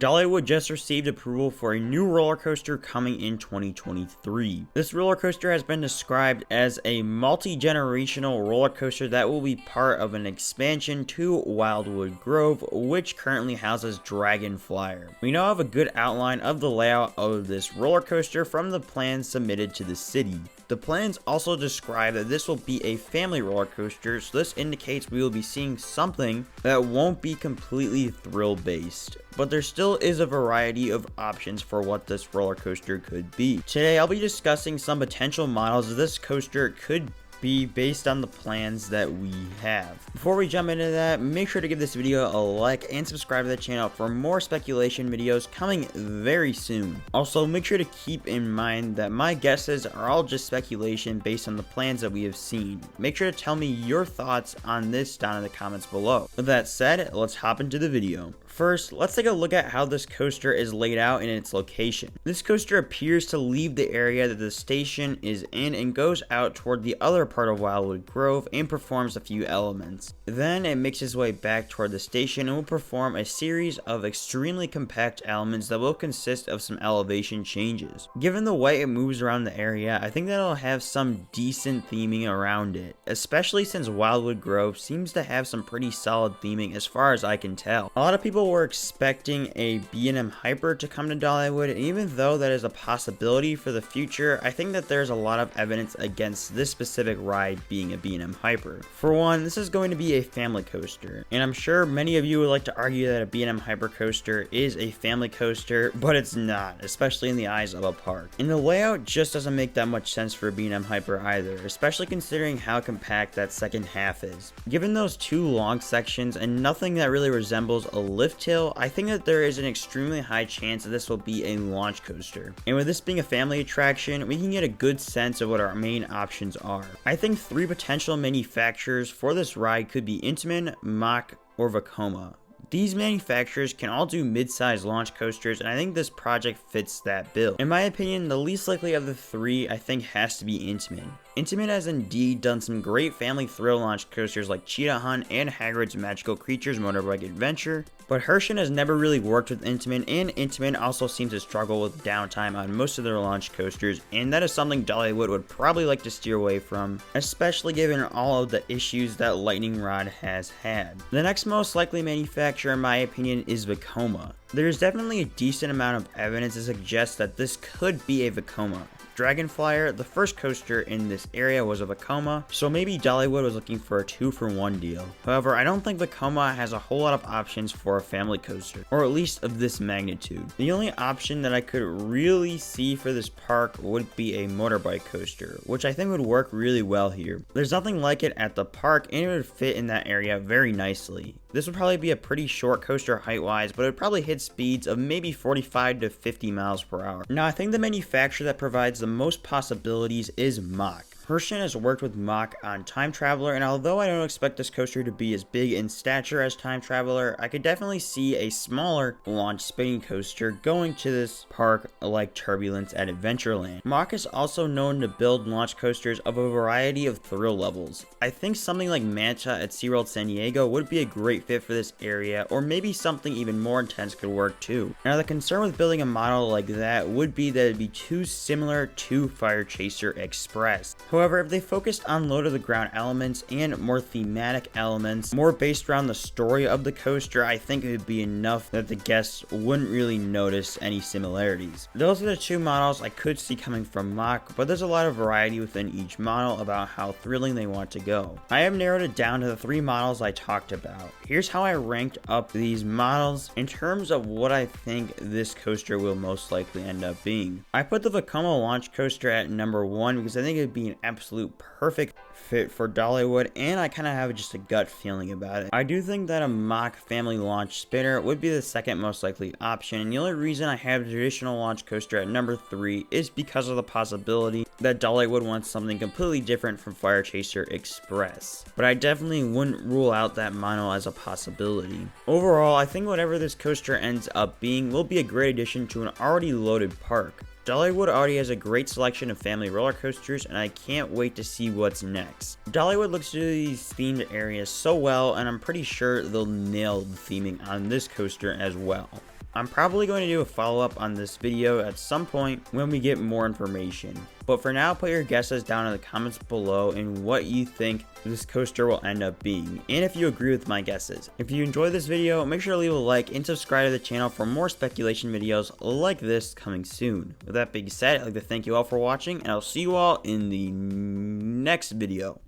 Dollywood just received approval for a new roller coaster coming in 2023. This roller coaster has been described as a multi-generational roller coaster that will be part of an expansion to Wildwood Grove, which currently houses Dragon Flyer. We now have a good outline of the layout of this roller coaster from the plans submitted to the city. The plans also describe that this will be a family roller coaster, so this indicates we will be seeing something that won't be completely thrill-based. But there still is a variety of options for what this roller coaster could be. Today I'll be discussing some potential models this coaster could be based on the plans that we have. Before we jump into that, make sure to give this video a like and subscribe to the channel for more speculation videos coming very soon. Also, make sure to keep in mind that my guesses are all just speculation based on the plans that we have seen. Make sure to tell me your thoughts on this down in the comments below. With that said, let's hop into the video. First, let's take a look at how this coaster is laid out in its location. This coaster appears to leave the area that the station is in and goes out toward the other part of Wildwood Grove and performs a few elements. Then it makes its way back toward the station and will perform a series of extremely compact elements that will consist of some elevation changes. Given the way it moves around the area, I think that it'll have some decent theming around it, especially since Wildwood Grove seems to have some pretty solid theming as far as I can tell. A lot of people were expecting a B&M Hyper to come to Dollywood, and even though that is a possibility for the future, I think that there's a lot of evidence against this specific ride being a B&M Hyper. For one, this is going to be a family coaster, and I'm sure many of you would like to argue that a B&M Hyper coaster is a family coaster, but it's not, especially in the eyes of a park. And the layout just doesn't make that much sense for a B&M Hyper either, especially considering how compact that second half is. Given those two long sections and nothing that really resembles a lift hill, I think that there is an extremely high chance that this will be a launch coaster. And with this being a family attraction, we can get a good sense of what our main options are. I think three potential manufacturers for this ride could be Intamin, Mach, or Vekoma. These manufacturers can all do mid-size launch coasters, and I think this project fits that bill. In my opinion, the least likely of the three I think has to be Intamin. Intamin has indeed done some great family thrill launch coasters like Cheetah Hunt and Hagrid's Magical Creatures Motorbike Adventure, but Herschend has never really worked with Intamin, and Intamin also seems to struggle with downtime on most of their launch coasters, and that is something Dollywood would probably like to steer away from, especially given all of the issues that Lightning Rod has had. The next most likely manufacturer in my opinion is Vekoma. There is definitely a decent amount of evidence to suggest that this could be a Vekoma. Dragon Flyer, the first coaster in this area, was a Vekoma, so maybe Dollywood was looking for a 2-for-1 deal. However, I don't think Vekoma has a whole lot of options for a family coaster, or at least of this magnitude. The only option that I could really see for this park would be a motorbike coaster, which I think would work really well here. There's nothing like it at the park, and it would fit in that area very nicely. This would probably be a pretty short coaster height-wise, but it would probably hit speeds of maybe 45 to 50 miles per hour. Now, I think the manufacturer that provides the most possibilities is Mach. Herschend has worked with Mach on Time Traveler, and although I don't expect this coaster to be as big in stature as Time Traveler, I could definitely see a smaller launch spinning coaster going to this park like Turbulence at Adventureland. Mach is also known to build launch coasters of a variety of thrill levels. I think something like Manta at SeaWorld San Diego would be a great fit for this area, or maybe something even more intense could work too. Now, the concern with building a model like that would be that it'd be too similar to Fire Chaser Express. However, if they focused on low to the ground elements and more thematic elements, more based around the story of the coaster, I think it would be enough that the guests wouldn't really notice any similarities. Those are the two models I could see coming from Mach, but there's a lot of variety within each model about how thrilling they want to go. I have narrowed it down to the three models I talked about. Here's how I ranked up these models in terms of what I think this coaster will most likely end up being. I put the Vekoma launch coaster at number 1 because I think it would be an absolute perfect fit for Dollywood, and I kind of have just a gut feeling about it. I do think that a Mach family launch spinner would be the second most likely option, and the only reason I have the traditional launch coaster at number 3 is because of the possibility that Dollywood wants something completely different from Fire Chaser Express. But I definitely wouldn't rule out that mono as a possibility. Overall, I think whatever this coaster ends up being will be a great addition to an already loaded park. Dollywood already has a great selection of family roller coasters, and I can't wait to see what's next. Dollywood looks to do these themed areas so well, and I'm pretty sure they'll nail the theming on this coaster as well. I'm probably going to do a follow-up on this video at some point when we get more information. But for now, put your guesses down in the comments below and what you think this coaster will end up being, and if you agree with my guesses. If you enjoyed this video, make sure to leave a like and subscribe to the channel for more speculation videos like this coming soon. With that being said, I'd like to thank you all for watching, and I'll see you all in the next video.